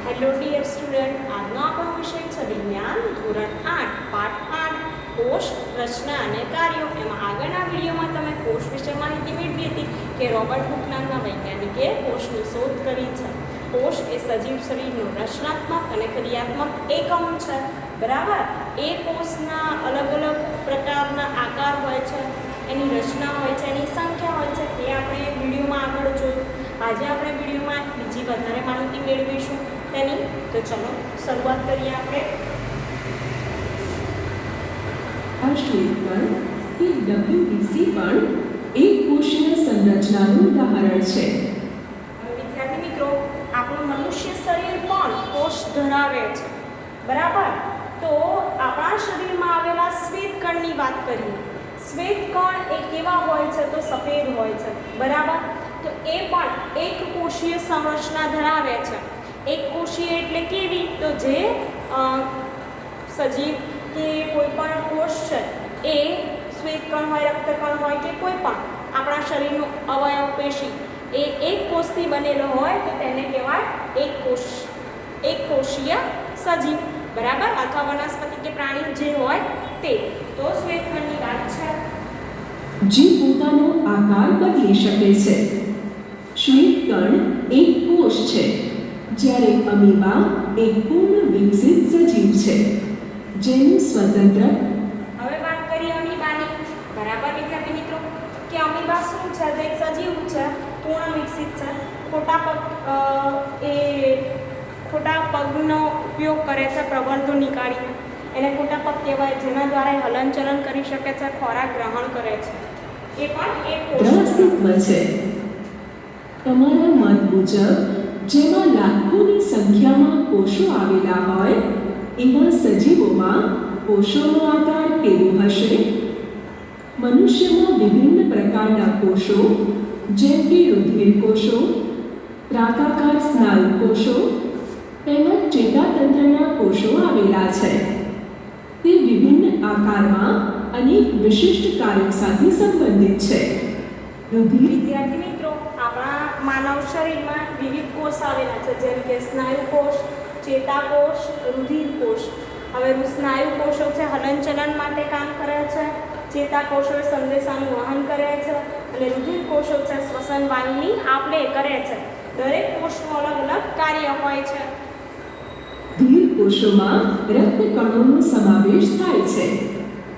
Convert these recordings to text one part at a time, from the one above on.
Hello dear student, આજનો આપણો વિષય છે વિજ્ઞાન ધોરણ 8 પાઠ 8 કોષ રચના અને કાર્યો. એમાં આગળના વિડીયોમાં તમે કોષ વિશે માહિતી મેળવી હતી કે રોબર્ટ હુક નામના વૈજ્ઞાનિકે કોષની શોધ કરી છે. કોષ એ સજીવ શરીરનું રચનાત્મક અને ક્રિયાત્મક એકમ છે. બરાબર, એ કોષના અલગ અલગ પ્રકારના આકાર હોય છે, એની રચના હોય છે, એની સંખ્યા હોય છે. એ આપણે વિડીયોમાં આગળ જોયું. આજે આપણે વિડીયોમાં બીજી વધારે માહિતી મેળવીશું તેની. તો ચલો શરૂઆત કરીએ આપણે. આ શ્વેતકણ કે WBC પણ એક કોષીય સંરચનાનું ઉદાહરણ છે. વિદ્યાર્થી મિત્રો, આપણું મનુષ્ય શરીર પણ કોષ ધરાવે છે. બરાબર, તો આપણા શરીરમાં આવેલા શ્વેતકણની વાત કરીએ. શ્વેતકણ એ કેવા હોય છે? તો સફેદ હોય છે. બરાબર, તો એ પણ એક કોષીય સંરચના ધરાવે છે. એક કોષીય એટલે કેવી? તો જે સજીવ કે કોઈ પણ કોષ છે એ શ્વેતકણ હોય, રક્તકણ હોય કે કોઈ પણ આપણા શરીરનું અવયવ પેશી એ એક કોષથી બનેલો હોય તો તેને કહેવાય એક કોષીય સજીવ. બરાબર, અથવા વનસ્પતિ કે પ્રાણી જે હોય તે. તો શ્વેતકણની વાત છે જે પોતાનો આકાર બદલી શકે છે. શ્વેતકણ એક કોષ છે, જ્યારે અમીબા એક પૂર્ણ વિકસિત સજીવ છે જેનું સ્વતંત્ર. હવે વાત કરીએ અમીબાની. બરાબર વિદ્યાર્થી મિત્રો, કે અમીબા શું છે? તો એક સજીવ છે, પૂર્ણ વિકસિત છે. ખોટા પગનો ઉપયોગ કરે છે પ્રબંધો નીકાળીને. એને ખોટા પગ કહેવાય, જેના દ્વારા હલનચલન કરી શકે છે, ખોરાક ગ્રહણ કરે છે. એ પણ એક કોષ છે. તમારા મત મુજબ જેમાં લાખોની સંખ્યામાં કોષો આવેલા હોય એવા સજીવોમાં કોષોનો આકાર કેવો હશે? મનુષ્યમાં વિભિન્ન પ્રકારના કોષો જેમ કે રુધિર કોષો, ત્રાકાકાર સ્નાયુ કોષો તેમજ ચેતાતંત્રના કોષો આવેલા છે. તે વિભિન્ન આકારમાં અનેક વિશિષ્ટ કાર્યો સાથે સંબંધિત છે. વિદ્યાર્થી મિત્રો, આપણા માનવ શરીરમાં વિવિધ કોષ આવેલા છે, જેમ કે સ્નાયુ કોષ, ચેતાકોષ, રુધિર કોષ. હવે સ્નાયુ કોષો છે હલનચલન માટે કામ કરે છે, ચેતાકોષો સંદેશાનું વહન કરે છે, અને રુધિર કોષો છે શ્વસન વાયુની આપ-લે કરે છે. દરેક કોષનું અલગ અલગ કાર્ય હોય છે. રુધિર કોષોમાં રક્તકણોનો સમાવેશ થાય છે,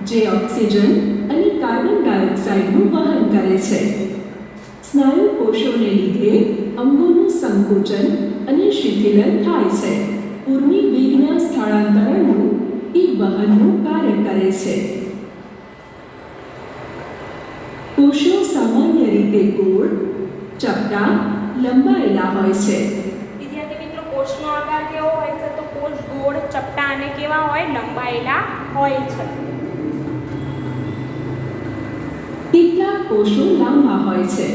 જે ઓક્સિજન અને કાર્બન ડાયોક્સાઇડનું વહન કરે છે. સ્નાયુ કોષોને લીધે અંગોનું સંકોચન અને શિથિલન થાય છે. ઊર્મિ વેગના સ્થળાંતરણનું એ વહનનું કાર્ય કરે છે. કોષો સામાન્ય રીતે ગોળ, ચપટા, લંબાયેલા હોય છે. વિદ્યાર્થી મિત્રો, કોષનો આકાર કેવો હોય છે? તો કોષ ગોળ, ચપટા અને કેવા હોય? લંબાયેલા હોય છે. કેટલાક કોષો લાંબા હોય છે,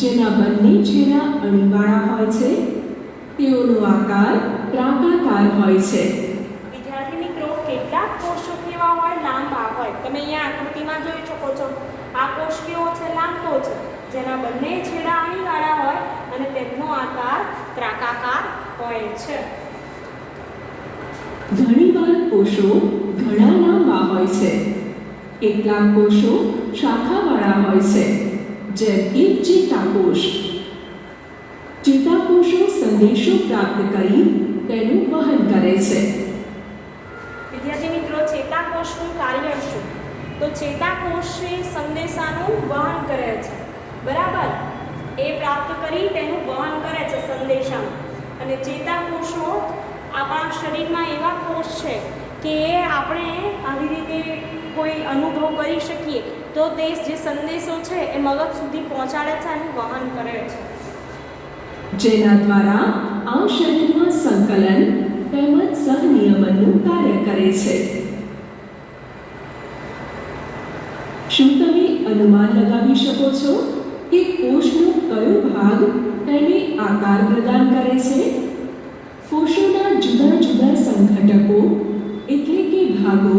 જેના બંને છેડા અણીવાળા હોય છે. તેઓનો આકાર ત્રાકાકાર હોય છે. વિદ્યાર્થી મિત્રો, કેટલાક કોષો કેવા હોય? લાંબા હોય. તમે અહીંયા આકૃતિમાં જોઈ શકો છો. આ કોષ કેવો છે? લાંબો છે, જેના બંને છેડા અણીવાળા હોય અને તેમનો આકાર ત્રાકાકાર હોય છે. ઘણીવાર કોષો ઘણા લાંબા હોય છે. કેટલાક કોષો શાખાવાળા હોય છે, જેમ કે ચેતાકોષ. ચેતાકોષો સંદેશો પ્રાપ્ત કરી તેનું વહન કરે છે. વિદ્યાર્થી મિત્રો, ચેતાકોષનું કાર્ય શું? તો ચેતાકોષ સંદેશાનું વહન કરે છે. બરાબર, એ પ્રાપ્ત કરી તેનું વહન કરે છે સંદેશાનું. અને ચેતાકોષો આપણા શરીરમાં એવા કોષ છે કે આપણે આવી રીતે કોઈ અનુભવ કરી શકીએ તો તે જે સંદેશો છે એ મગજ સુધી પહોંચાડે છે અને વહન કરે છે. જેના દ્વારા આ શરીરમાં સંકલન તેમજ સહનિયમનનું કાર્ય કરે છે. શું તમે અનુમાન લગાવી શકો છો કે કોષનો કયો ભાગ તેને આકાર પ્રદાન કરે છે? કોષોના જુદા જુદા સંઘટકો એટલે કે ભાગો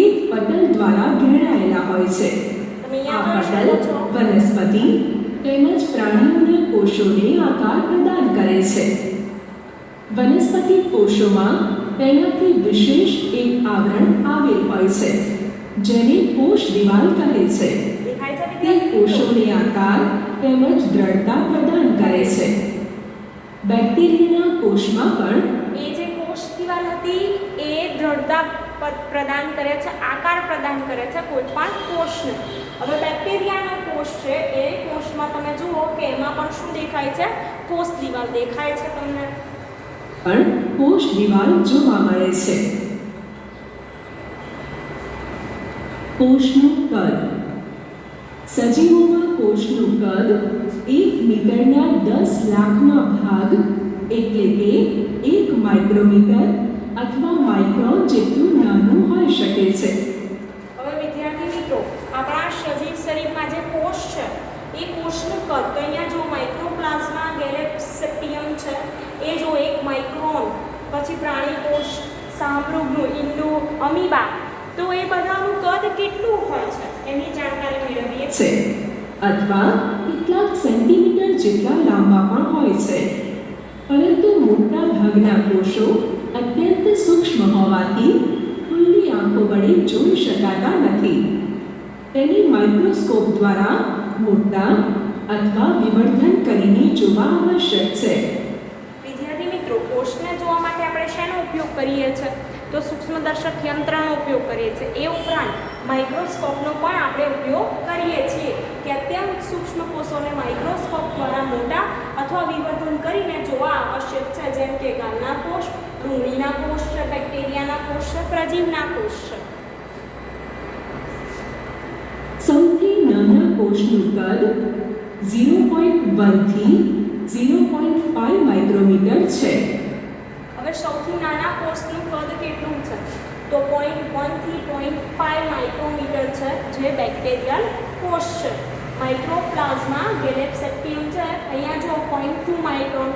એક પટલ દ્વારા ઘેરાયેલા હોય છે. આ પટલ વનસ્પતિ તેમજ પ્રાણીઓના કોષોને આકાર પ્રદાન કરે છે. વનસ્પતિ કોષોમાં તેનાથી વિશેષ એક આવરણ આવેલ હોય છે જેને કોષ દિવાલ કહે છે. દેખાય છે તે વિદ્યાર્થી મિત્રો? કોષોને આકાર તેમજ દ્રઢતા પ્રદાન કરે છે. બેક્ટેરિયાના કોષમાં પણ એ જે કોષ દિવાલ હતી એ દ્રઢતા પ્રદાન કરે છે, આકાર પ્રદાન કરે છે કોઈ પણ કોષને. હવે બેક્ટેરિયાનો કોષ છે એ કોષમાં તમે જુઓ કે એમાં પણ શું દેખાય છે? કોષ દિવાલ દેખાય છે તમને. કોષ દિવાલ જોવા મળે છે. કોષનું કદ. સજીવોમાં કોષનું કદ 1 મીટરના 10 લાખમાં ભાગ એટલે કે 1 માઇક્રોમીટર અથવા માઇક્રોન જેટલું નાનું હોઈ શકે છે. હવે વિદ્યાર્થી મિત્રો, આપણા સજીવ શરીરમાં જે કોષ છે એ કોષનું કદ તો અહીંયા જો માઇક્રોપ્લાઝ્મા ગેલેપ્સેટિયમ છે એ જો 1 માઇક્રોન, પછી પ્રાણી કોષ, સામૃગનું ઈંડું, અમીબા, તો એ બધાનું કદ કેટલું હોય છે એની જાણકારી મેળવીએ છે અથવા કેટલાક સેન્ટીમીટર જેટલા લાંબા પણ હોય છે. પરંતુ મોટા ભાગના કોષો અત્યંત સૂક્ષ્મ હોવાથી ખુલ્લી આંખો વડે જોઈ શકાતા નથી. તેને માઇક્રોસ્કોપ દ્વારા મોટા અથવા વિવર્ધન કરીને જોવા આવશ્યક છે. વિદ્યાર્થી મિત્રો, કોષને જોવા માટે આપણે શેનો ઉપયોગ કરીએ છીએ? તો સૂક્ષ્મદર્શક યંત્રનો ઉપયોગ કરીએ છીએ. એ ઉપરાંત માઇક્રોસ્કોપનો પણ આપણે ઉપયોગ કરીએ છીએ કે અત્યંત સૂક્ષ્મ કોષોને માઇક્રોસ્કોપ દ્વારા મોટા અથવા વિવર્ધન કરીને જોવા આવશ્યક છે, જેમ કે ગાલના કોષ, ડુંગળીના કોષ છે, બેક્ટેરિયાના કોષ છે, પ્રજીવના કોષ છે. સૌથી નાના કોષનું કદ 0.1 થી 0.5 માઇક્રોમીટર છે. હવે સૌથી નાના કોષનું કદ કેટલું છે? તો 0.1 થી 0.5 માઇક્રોમીટર છે, જે બેક્ટેરિયલ કોષ છે. માઇક્રોપ્લાઝ્મા ગેલેપ્સેટિયમ છે, અહીંયા જો 0.2 માઇક્રોન.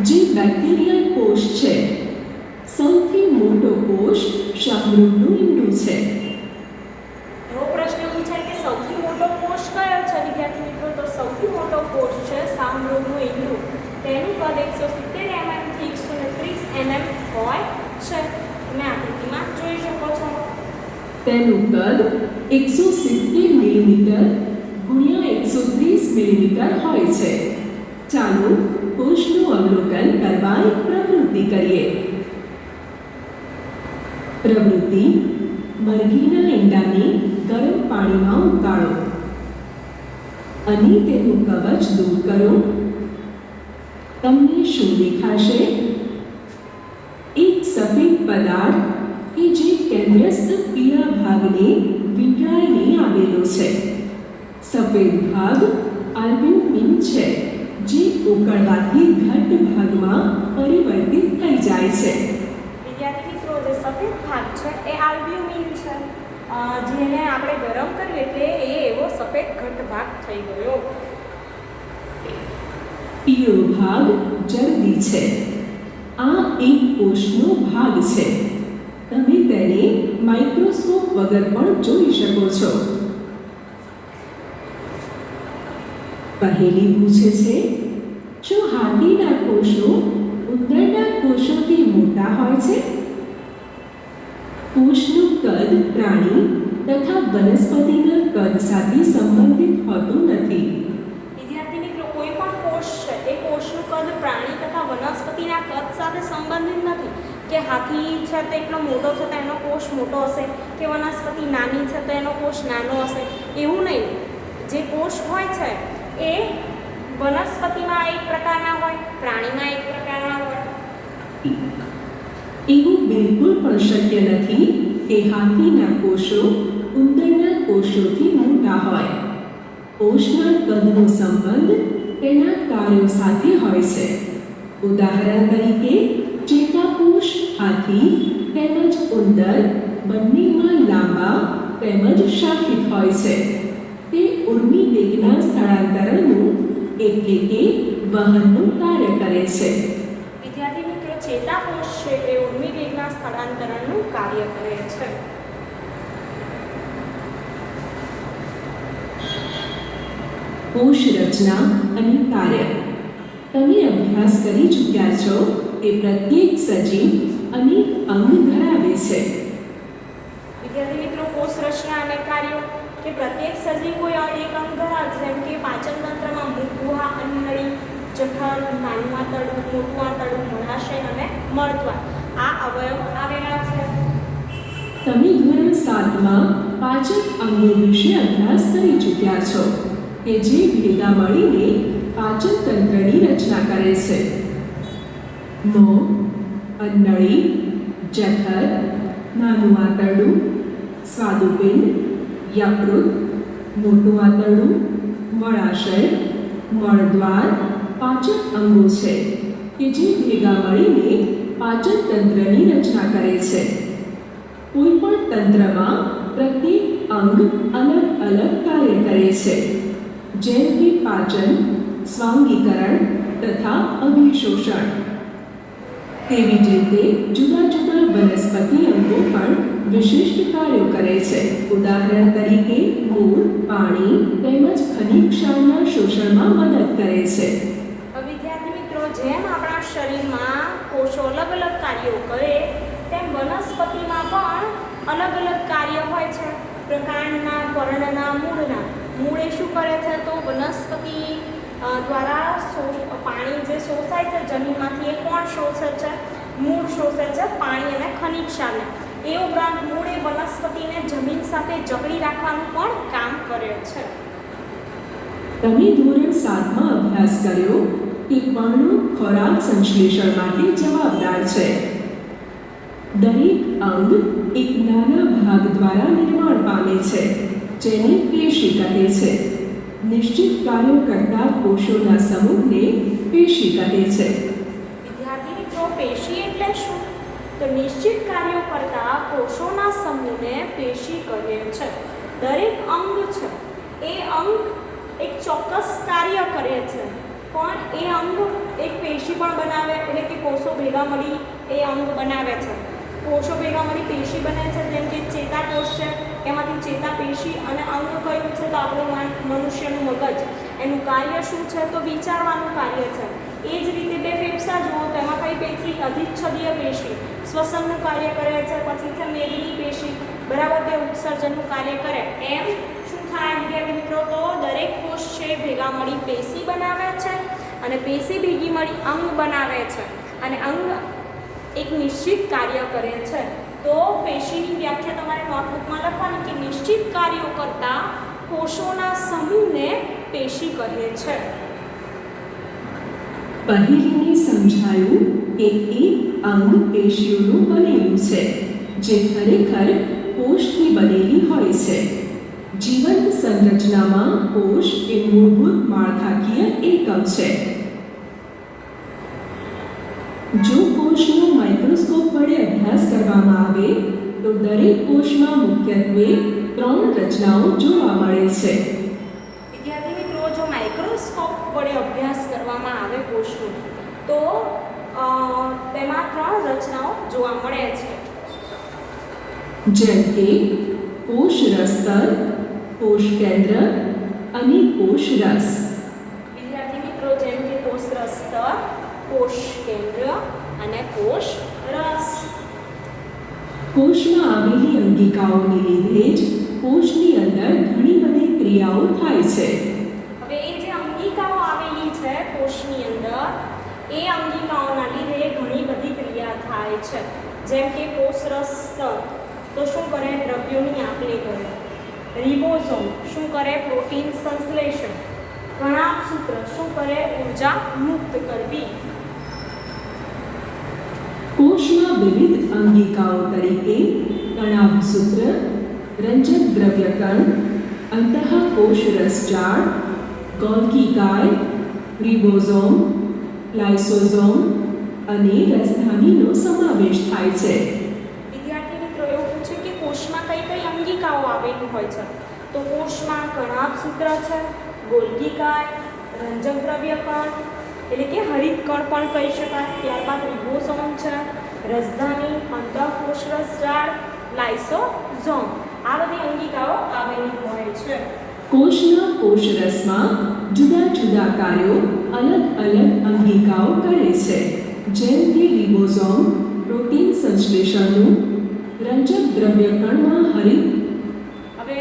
જે બેક્ટેરિયલ કોષ છે, સૌથી મોટો કોષ શાહમૃગનું ઈંડું છે. એવો પ્રશ્ન પૂછાય કે સૌથી મોટો કોષ કયો છે વિદ્યાર્થી મિત્રો? તો સૌથી મોટો કોષ છે શાહમૃગનું ઈંડું. તેનું કદ 170 mm થી 130 mm હોય છે. તમે આકૃતિમાં જોઈ શકો છો. તેનું કદ 170 મિલીમીટર ગુણ્યા 130 મિલીમીટર હોય છે. ચાલો કોષનું અવલોકન કરવા એક પ્રવૃત્તિ કરીએ. પ્રવૃત્તિ: મરઘીના ઈંડાને ગરમ પાણીમાં ઉકાળો અને તેનું કવચ દૂર કરો. તમને શું દેખાશે? એક સફેદ પદાર્થ કે જે કેન્દ્રસ્થ પીળા ભાગને વીંટળાઈને આવેલો છે. સફેદ ભાગ આલ્બ્યુમિન છે, જે ઉકળવાથી ઘટ્ટ ભાગમાં પરિવર્તિત થઈ જાય છે. વિદ્યાર્થી મિત્રો, જે સફેદ ભાગ છે એ આલ્બ્યુમિન છે, જેને આપણે ગરમ કરીએ એટલે એ એવો સફેદ ઘટ્ટ ભાગ થઈ ગયો. પીળો ભાગ ચરબી છે. આ એક કોષનો ભાગ છે. તમે તેને માઇક્રોસ્કોપ વગર પણ જોઈ શકો છો. પહેલી પૂછે છે, શું હાથીના કોષો ઉંદરના કોષોથી મોટા હોય છે? કોષનું કદ પ્રાણી તથા વનસ્પતિના કદ સાથે સંબંધિત હોતું નથી. વિદ્યાર્થી મિત્રો, કોઈ પણ કોષ છે એ કોષનું કદ પ્રાણી તથા વનસ્પતિના કદ સાથે સંબંધિત નથી. કે હાથી છે તો એટલો મોટો છે તો એનો કોષ મોટો હશે, કે વનસ્પતિ નાની છે તો એનો કોષ નાનો હશે, એવું નહીં. જે કોષ હોય છે એ વનસ્પતિમાં એક પ્રકારના હોય, પ્રાણીમાં એક પ્રકારના હોય. એવું બિલકુલ પણ શક્ય નથી કે હાથીના કોષો ઉંદરના કોષોથી મોટા હોય. કોષના કદનો સંબંધ તેના કાર્યો સાથે હોય છે. ઉદાહરણ તરીકે ચેતાકોષ હાથી તેમજ ઉંદર બંનેમાં લાંબા તેમજ શાખિત હોય છે. તે ઉર્મિ વેગના સ્થળાંતરનું એટલે કે વહનનું કાર્ય કરે છે. વિદ્યાર્થી મિત્રો, ચેતાકોષ છે એ ઉર્મિ વેગના સ્થળાંતરણનું કાર્ય કરે છે. કોષ રચના અને કાર્ય. તમે અભ્યાસ કરી ચૂક્યા છો કે પ્રત્યેક સજીવ અનેક અંગ ધરાવે છે. વિદ્યાર્થી મિત્રો, કોષ રચના અને કાર્યો કે પ્રત્યેક સજીવ કોઈ એક અંગ ધરાવે છે. જેમ કે પાચન તંત્રમાં મુખગુહા, અન્નનળી, જઠર, નાનું આંતરડું, મોટું આંતરડું, મૂળાશય અને મળદ્વાર આ અવયવ આવેલા છે. તમે ધોરણ 7માં પાચક અંગો વિશે અભ્યાસ કરી ચૂક્યા છો કે જે ભેગા મળીને પાચન તંત્રની રચના કરે છે. મોં, અન્નળી, જઠર, નાનું આંતરડું, સ્વાદુપિંડ, યકૃત, મોટું આંતરડું, મળાશય, મળદ્વાર પાચક અંગો છે કે જે ભેગા મળીને પાચન તંત્રની રચના કરે છે. કોઈ પણ તંત્રમાં પ્રત્યેક અંગ અલગ અલગ કાર્ય કરે છે, જેમ કે પાચન, સ્વાંગીકરણ તથા અભિશોષણ. તેવી જ રીતે જુદા જુદા વનસ્પતિ અંગો પણ વિશિષ્ટ કાર્યો કરે છે. ઉદાહરણ તરીકે મૂળ પાણી તેમજ ખનિજ ક્ષારના શોષણમાં મદદ કરે છે. વિદ્યાર્થી મિત્રો, જેમ આપણા શરીરમાં કોષો અલગ અલગ કાર્યો કરે તેમ વનસ્પતિમાં પણ અલગ અલગ કાર્ય હોય છે. પ્રકાંડના, પર્ણના, મૂળના. મૂળે શું કરે છે તો વનસ્પતિ દ્વારા પાણી જે શોષાય છે જમીનમાંથી એ કોણ શોષે છે? મૂળ શોષે છે પાણી અને ખનિજ ક્ષારને. એ ઉપરાંત મૂળ એ વનસ્પતિને જમીન સાથે જકડી રાખવાનું પણ કામ કરે છે. તમે ધોરણ 7માં અભ્યાસ કર્યો કે પર્ણો ખોરાક સંશ્લેષણ માટે જવાબદાર છે. દરેક અંગ એક નાના ભાગ દ્વારા નિર્માણ પામે છે, જેને પેશી કહે છે. નિશ્ચિત કાર્યો કરતા કોષોના સમૂહને પેશી કહે છે. વિદ્યાર્થી મિત્રો, પેશી એટલે શું? તો નિશ્ચિત કાર્યો કરતા કોષોના સમૂહને પેશી કહે છે. દરેક અંગ છે એ અંગ એક ચોક્કસ કાર્ય કરે છે, પણ એ અંગ એક પેશી પણ બનાવે, એટલે કે કોષો ભેગા મળી એ અંગ બનાવે છે. કોષો ભેગા મળી પેશી બને છે. જેમ કે ચેતાકોષ છે, એમાંથી ચેતાપેશી. અને અંગ કયું છે તો આપણું મનુષ્યનું મગજ. એનું કાર્ય શું છે તો વિચારવાનું કાર્ય છે. એ જ રીતે બે ફેફસા જુઓ તો એમાં કઈ પેશી? અધિચ્છદીય પેશી શ્વસનનું કાર્ય કરે છે. પછી છે મેદની પેશી, બરાબર, તે ઉત્સર્જનનું કાર્ય કરે. એમ શું થાય વિદ્યાર્થી મિત્રો? તો દરેક કોષ છે ભેગા મળી પેશી બનાવે છે, અને પેશી ભેગી મળી અંગ બનાવે છે, અને અંગ એક નિશ્ચિત કાર્ય કરે છે. તો પેશીની વ્યાખ્યા તમારે નોટબુકમાં લખવાની કે નિશ્ચિત કાર્યો કરતા કોષોના સમૂહને પેશી કહે છે. પહેલીને સમજાયું કે એક અંગ પેશીઓનું બનેલું છે, જે ખરેખર કોષથી બનેલી હોય છે. જીવંત સંરચનામાં કોષ એ મૂળભૂત માળખાકીય એકમ છે. જો કોષનો માઇક્રોસ્કોપ વડે અભ્યાસ કરવામાં આવે તો દરેક કોષમાં મુખ્યત્વે 3 રચનાઓ જોવા મળે છે. વિદ્યાર્થી મિત્રો, જો માઇક્રોસ્કોપ વડે અભ્યાસ કરવામાં આવે કોષનો તો તેમાં 3 રચનાઓ જોવા મળે છે. જેમ કે કોષ રસતર, કોષ કેન્દ્ર અને કોષ રસ. વિદ્યાર્થી મિત્રો, જેમ કે કોષ રસતર, કોષ કેન્દ્ર અને કોષ રસ. કોષમાં આવેલી અંગિકાઓને લીધે જ કોષની અંદર ઘણી બધી ક્રિયાઓ થાય છે. હવે એ જે અંગિકાઓ આવેલી છે કોષની અંદર, એ અંગિકાઓના લીધે ઘણી બધી ક્રિયા થાય છે. જેમ કે કોષ રસતર તો શું કરે? દ્રવ્યોની આપ-લે કરે. રિબોઝોમ શું કરે? પ્રોટીન સંશ્લેષણ. કણાભસૂત્ર શું કરે? ઊર્જા મુક્ત કરવી. કોષમાં વિવિધ અંગિકાઓ તરીકે કણાભસૂત્ર, રંજક દ્રવ્યકણ, અંતઃકોષ રસજાળ, ગોલ્ગી કાય, રિબોઝોમ, લાઇસોઝોમ અને રસધાનીનો સમાવેશ થાય છે. વિદ્યાર્થી મિત્રો, એવું પૂછે કે કોષમાં કઈ કઈ અંગિકાઓ આવેલી હોય છે? તો કોષમાં કણાભસૂત્ર છે, ગોલ્ગી કાય, રંજક દ્રવ્યકણ એટલે કે હરિતકણ પણ કહી શકાય. ત્યારબાદ રિબોઝોમ છે, રસધાની, અંતઃકોષ રસજાળ, લાઇસોઝોમ. આ બધી અંગિકાઓ આવેલી હોય છે. કોષના કોષરસમાં જુદા જુદા કાર્યો અલગ અલગ અંગિકાઓ કરે છે, જેમ કે રિબોઝોમ પ્રોટીન સંશ્લેષણનું, રંજક દ્રવ્ય કણમાં હરિત. હવે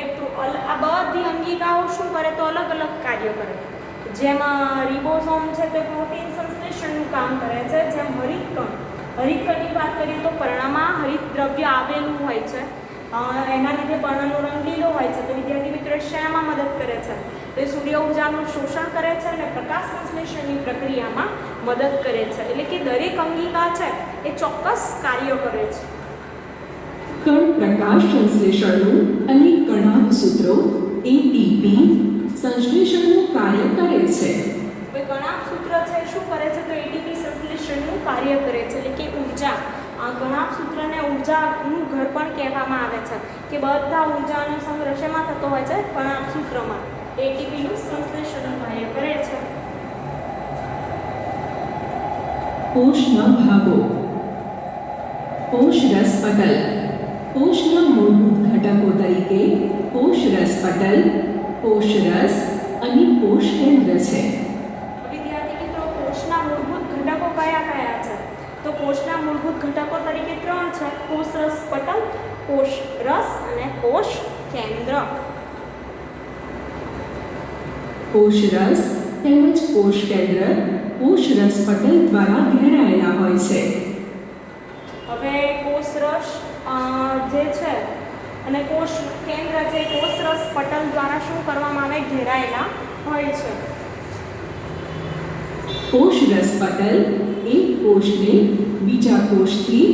આ બધી અંગિકાઓ શું કરે તો અલગ અલગ કાર્ય કરે. જેમાં રિબોઝોમ છે તે પ્રોટીન સંશ્લેષણનું કામ કરે છે. જેમ હરિતકણની વાત કરીએ તો પર્ણમાં હરિત દ્રવ્ય આવેલું હોય છે, એના લીધે પર્ણનો રંગ લીલો હોય છે. તો વિદ્યાર્થી મિત્રો શેમાં મદદ કરે છે? તો એ સૂર્ય ઉર્જાનું શોષણ કરે છે અને પ્રકાશ સંશ્લેષણની પ્રક્રિયામાં મદદ કરે છે. એટલે કે દરેક અંગિકા છે એ ચોક્કસ કાર્ય કરે છે. કણ પ્રકાશ સંશ્લેષણનું અને કણાભ સૂત્રો એટીપી સંશ્લેષણનું કાર્ય કરે છે. હવે કણાભ સૂત્ર છે શું કરે છે? તો એટીપી સંશ્લેષણનું કાર્ય કરે છે. એટલે કે ઉર્જા, આ કણાભ સૂત્રને ઉર્જાનું ઘર પણ કહેવામાં આવે છે, કે બધા ઉર્જાનો સંગ્રહ શેમાં થતો હોય છે? કણાભ સૂત્રમાં. એટીપીનું સંશ્લેષણનું કાર્ય કરે છે. કોષના ભાગો. કોષરસ પટલ. કોષના મૂળભૂત ઘટકો તરીકે કોષરસ પટલ, કોષરસ અને કોષ કેન્દ્ર છે. વિદ્યાર્થી મિત્રો, કોષના મૂળભૂત ઘટકો કયા કયા છે? તો કોષના મૂળભૂત ઘટકો તરીકે 3 છે: કોષરસ પટલ, કોષરસ અને કોષ કેન્દ્ર. કોષરસ તેમજ કોષ કેન્દ્ર કોષરસ પટલ દ્વારા ઘેરાયેલા હોય છે. હવે કોષરસ જે છે અને કોષ કેન્દ્ર છે, કોષરસ પટલ દ્વારા શું કરવામાં આવે? ઘેરાયેલા હોય છે. કોષરસ પટલ એક કોષને બીજા કોષથી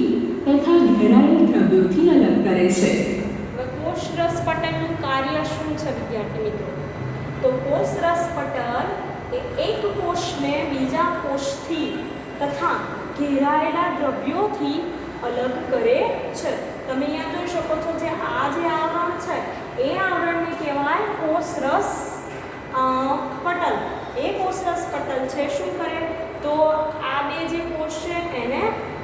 તથા ઘેરાયેલ દ્રવ્યોથી અલગ કરે છે. હવે કોષરસ પટલનું કાર્ય શું છે વિદ્યાર્થી મિત્રો? તો કોષરસ પટલ એ એક કોષને બીજા કોષથી તથા ઘેરાયેલા દ્રવ્યોથી અલગ કરે છે. તમે અહીંયા જોઈ શકો છો, જે આ જે આવરણ છે એ આવરણને કહેવાય કોષરસ પટલ. એ કોષરસ પટલ છે શું કરે? તો આ બે જે કોષ છે એને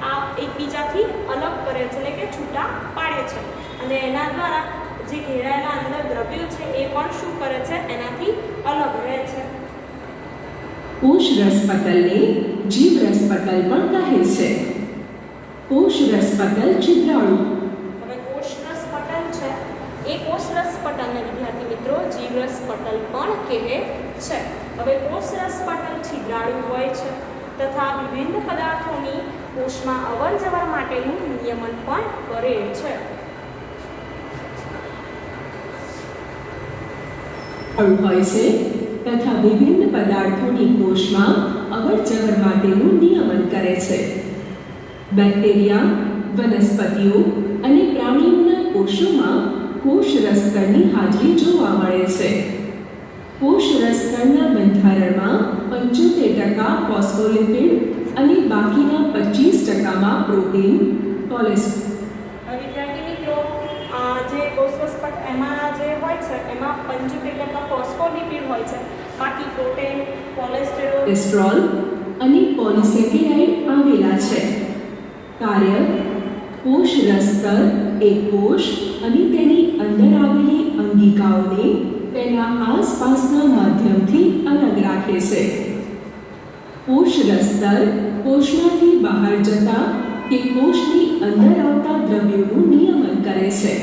આ એકબીજાથી અલગ કરે છે, એટલે કે છૂટા પાડે છે. અને એના દ્વારા જે ઘેરાયેલા અંદર દ્રવ્યો છે એ પણ શું કરે છે? એનાથી અલગ રહે છે. કોષરસ પટલને જીવરસ પટલ પણ કહે છે. કોષરસ પટલ છિદ્રાળુ. હવે કોષરસ પટલ છે એ કોષરસ પટલને વિદ્યાર્થી મિત્રો જીવરસ પટલ પણ કહે છે. હવે કોષરસ પટલ છિદ્રાળુ હોય છે તથા વિભિન્ન પદાર્થોની કોષમાં અવરજવર માટેનું નિયમન પણ કરે છે. હોય છે તથા વિભિન્ન પદાર્થોની કોષમાં અવરજવર માટેનું નિયમન કરે છે. બેક્ટેરિયા, વનસ્પતિઓ અને પ્રાણીઓના કોષોમાં કોષરસકણની હાજરી જોવા મળે છે. કોષરસકણના બંધારણમાં 75% ફોસ્ફોલિપિડ અને બાકીના 25%માં પ્રોટીન, કોલેસ્ટ્રોલ. વિદ્યાર્થી મિત્રો, જે કોષરસ પટલ એમાં જે હોય છે એમાં 75% ફોસ્ફોલિપિડ હોય છે, બાકી પ્રોટીન, કોલેસ્ટ્રોલ અને પોલિસેકેરાઇડ આવેલા છે. કાર્ય: કોષરસકણ એક કોષ અને તેની અંદર આવેલી અંગિકાઓને તેના આસપાસના માધ્યમથી અલગ રાખે છે. કોષરસકણ કોષમાંથી બહાર જતા કે કોષની અંદર આવતા દ્રવ્યોનું નિયમન કરે છે.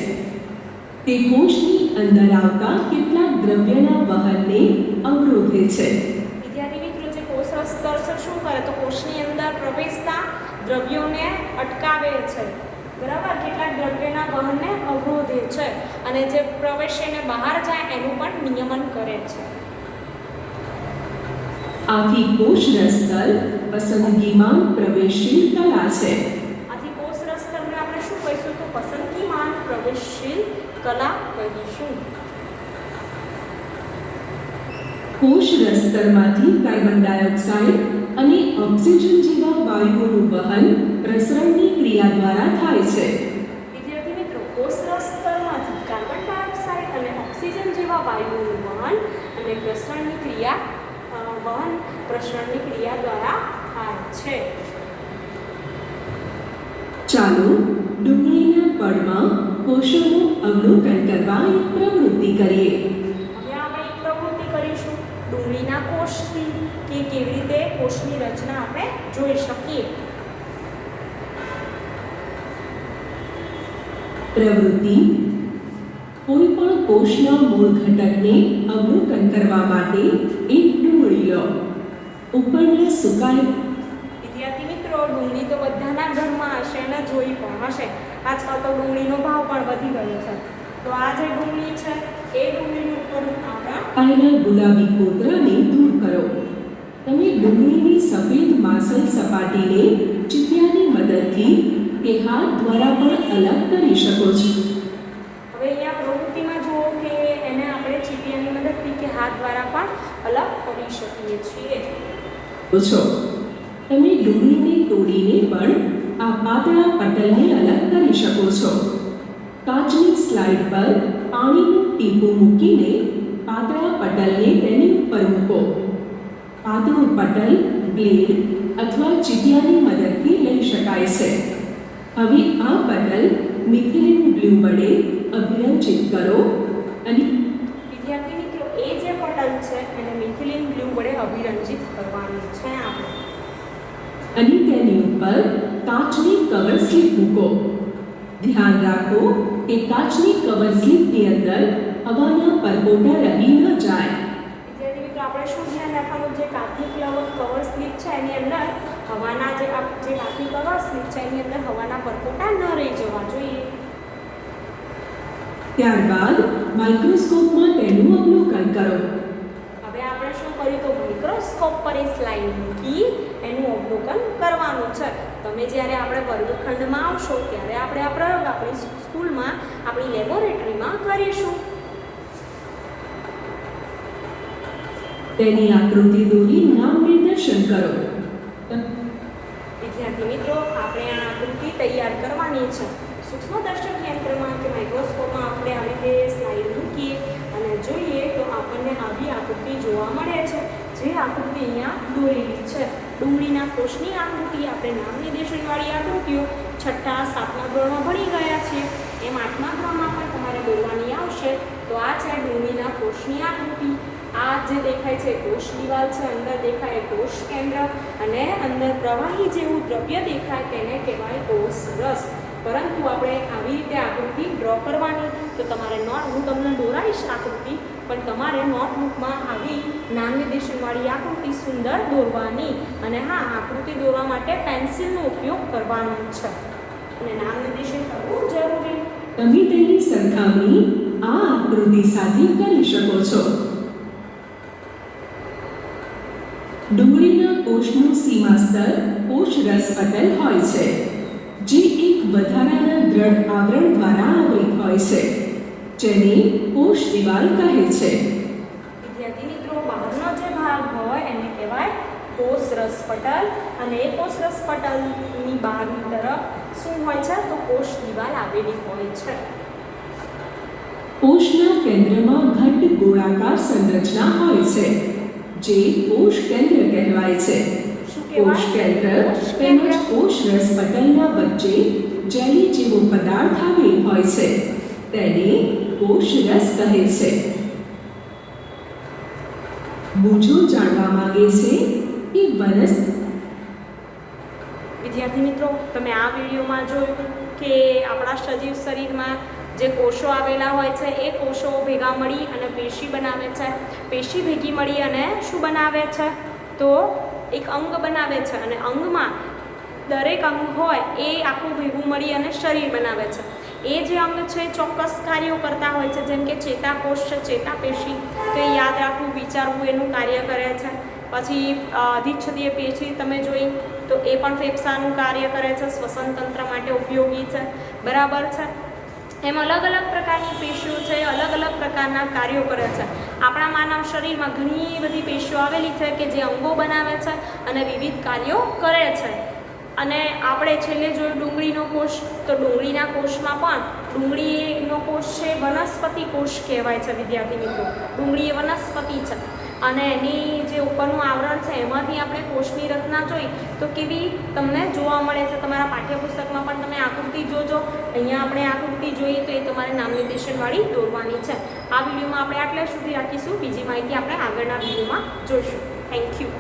તે કોષની અંદર આવતા કેટલાક દ્રવ્યના વહનને અવરોધે છે. વિદ્યાર્થી મિત્રો, જે કોષરસકણ છે શું કરે? તો કોષની અંદર પ્રવેશતા દ્રવ્યોને અટકાવે છે, બરાબર? કેટલાક દ્રવ્યના વહનને અવરોધે છે અને જે પ્રવેશીને બહાર જાય એનું પણ નિયમન કરે છે. આથી કોષરસકણ પસંદગીમાં પ્રવેશશીલ કલા છે. આથી કોષરસકણને આપણે શું કહીશું? તો પસંદગીમાં પ્રવેશશીલ કલા કહીશું. કોષરસકણમાંથી કાર્બન ડાયોક્સાઇડ અને ઓક્સિજન જેવા વાયુઓનું વહન પ્રસરણની ક્રિયા દ્વારા થાય છે. વિદ્યાર્થી મિત્રો, કોષરસકણમાંથી કાર્બન ડાયોક્સાઇડ અને ઓક્સિજન જેવા વાયુઓનું વહન અને પ્રસરણની ક્રિયા દ્વારા થાય છે. ચાલો ડુંગળીના પડમાં કોષોનું અવલોકન કરવા એક પ્રવૃત્તિ કરીએ. હવે આપણે ડુંગળીના કોષથી કે કેવી રીતે કોષની રચના આપણે જોઈ શકીએ. પ્રવૃત્તિ. કોઈ પણ કોષના મૂળ ઘટકને અવલોકન કરવા માટે એક ડુંગળી લો. ઉપરના સુકાય વિદ્યાર્થી મિત્રો, ડુંગળી તો બધાના ઘરમાં હશે અને જોઈ પણ હશે. આજકાલ તો ડુંગળીનો ભાવ પણ વધી ગયો છે. તો આ જે ડુંગળી છે એ ડુંગળીનું ઉપર આપણા આયના ગુલાબી કોતરાને દૂર કરો. તમે ડુંગળીની સફેદ માસલ સપાટીને ચીપિયાની મદદથી કે હાથ દ્વારા પણ અલગ કરી શકો છો. હવે અહીંયા પ્રવૃત્તિમાં જુઓ કે એને આપણે ચીપિયાની મદદથી કે હાથ દ્વારા પણ અલગ કરી શકીએ છીએ. તમે ડુંગળીને તોડીને પણ આ પાતળા પટલને અલગ કરી શકો છો. કાચની સ્લાઇડ પર પાણીનું ટીપું મૂકીને પાતળા પટલને તેની ઉપર મૂકો. પાતળું પટલ બ્લેડ અથવા ચીપિયાની મદદથી લઈ શકાય છે. હવે આ પટલ મિથિલિન બ્લુ વડે અભિરંજિત કરો અને વિદ્યાર્થી મિત્રો, એ જે પટલ છે એને મિથિલિન બ્લુ વડે અભિરંજિત કરવાનું છે આપણે. અને તેની ઉપર કાચની કવર સ્લિપ મૂકો. ધ્યાન રાખો કે કાચની કવર સ્લિપની અંદર હવાના પરપોટા રહી ન જાય. વિદ્યાર્થી મિત્રો, આપણે શું ધ્યાન રાખવાનું? જે કાચની કવર સ્લિપ છે એની અંદર હવાના જે કાચની કવર સ્લિપ છે એની અંદર હવાના પરપોટા ન રહી જવા જોઈએ. ત્યારબાદ માઇક્રોસ્કોપમાં તેનું અવલોકન કરો. હવે આપણે શું કર્યું? તો માઇક્રોસ્કોપ પર એ સ્લાઇડ મૂકી એનું અવલોકન કરવાનું છે. તમે જ્યારે આપણે વર્ગખંડમાં આવશો ત્યારે આપણે આ પ્રયોગ આપણી સ્કૂલમાં આપણી લેબોરેટરીમાં કરીશું. તેની આકૃતિ દોરી નામ નિર્દેશન કરો. વિદ્યાર્થી મિત્રો, આપણે આ આકૃતિ તૈયાર કરવાની છે. સૂક્ષ્મદર્શક યંત્રમાં કે માઇક્રોસ્કોપમાં આપણે આવી રીતે સ્લાઇડ મૂકીએ અને જોઈએ તો આપણને આવી આકૃતિ જોવા મળે છે. જે આકૃતિ અહીંયા દોરેલી છે ડુંગળીના કોષની આકૃતિ. આપણે નામ નિર્દેશનવાળી આકૃતિઓ 6ઠા 7મા ધોરણમાં ભણી ગયા છીએ. એમ 8મા ધોરણમાં પણ તમારે દોરવાની આવશે. તો આ છે ડુંગળીના કોષની આકૃતિ. આ જે દેખાય છે કોષ દિવાલ છે, અંદર દેખાય કોષ કેન્દ્ર અને અંદર પ્રવાહી જેવું દ્રવ્ય દેખાય તેને કહેવાય કોષ રસ. પરંતુ આપણે આવી રીતે આકૃતિ ડ્રો કરવાની. તો તમારે હું તમને દોરાઈશ આકૃતિ, પણ તમારે નોટબુકમાં આવી નામ નિર્દેશનવાળી આકૃતિ સુંદર દોરવાની. અને હા, આકૃતિ દોરવા માટે પેન્સિલનો ઉપયોગ કરવાનો છે અને નામ નિર્દેશન કરવું જરૂરી. તમે તેની સરખામણી આ આકૃતિ સાથે કરી શકો છો. ડુંગળીના કોષનું સીમા સ્તર કોષ રસ પટલ હોય છે, જે એક વધારાના દ્રઢ આવરણ દ્વારા આવૃત હોય છે, જેને કોષ દિવાલ કહે છે. વિદ્યાર્થી મિત્રો, બહારનો જે ભાગ હોય એને કહેવાય કોષ રસ પટલ અને એ કોષ રસ પટલની બહારની તરફ શું હોય છે? તો કોષ દિવાલ આવેલી હોય છે. કોષના કેન્દ્રમાં ઘટ્ટ ગોળાકાર સંરચના હોય છે, જે કોષ કેન્દ્ર કહેવાય છે. કોષ કેન્દ્ર તેમજ કોષ રસ પટલના વચ્ચે જેલી જેવો પદાર્થ આવેલ હોય છે, તેને કોષ રસ કહે છે. બુજો જાણવા માંગે છે કે વિદ્યાર્થી મિત્રો, તમે આ વિડીયોમાં જોયું કે આપણા સજીવ શરીરમાં જે કોષો આવેલા હોય છે એ કોષો ભેગા મળી અને પેશી બનાવે છે. પેશી ભેગી મળી અને શું બનાવે છે? તો એક અંગ બનાવે છે. અને અંગમાં દરેક અંગ હોય એ આખું ભેગું મળી અને શરીર બનાવે છે. એ જે અંગ છે ચોક્કસ કાર્યો કરતા હોય છે, જેમ કે ચેતાકોષ છે, ચેતાપેશી, તો એ યાદ રાખવું, વિચારવું એનું કાર્ય કરે છે. પછી અધિચ્છદીય પેશી તમે જોઈ તો એ પણ ફેફસાનું કાર્ય કરે છે, શ્વસન તંત્ર માટે ઉપયોગી છે. બરાબર છે? એમ અલગ અલગ પ્રકારની પેશીઓ છે, અલગ અલગ પ્રકારના કાર્યો કરે છે. આપણા માનવ શરીરમાં ઘણી બધી પેશીઓ આવેલી છે કે જે અંગો બનાવે છે અને વિવિધ કાર્યો કરે છે. અને આપણે છેલ્લે જોયું ડુંગળીનો કોષ, તો ડુંગળીના કોષમાં પણ ડુંગળીનો કોષ છે વનસ્પતિ કોષ કહેવાય છે. વિદ્યાર્થી મિત્રો, ડુંગળી એ વનસ્પતિ છે અને એની જે ઉપરનું આવરણ છે એમાંથી આપણે કોષની રચના જોઈ તો કેવી તમને જોવા મળે છે. તમારા પાઠ્યપુસ્તકમાં પણ તમે આકૃતિ જોજો. અહીંયા આપણે આકૃતિ જોઈએ તો એ તમારે નામ નિર્દેશનવાળી દોરવાની છે. આ વિડીયોમાં આપણે આટલા સુધી રાખીશું. બીજી માહિતી આપણે આગળના વિડીયોમાં જોઈશું. Thank you.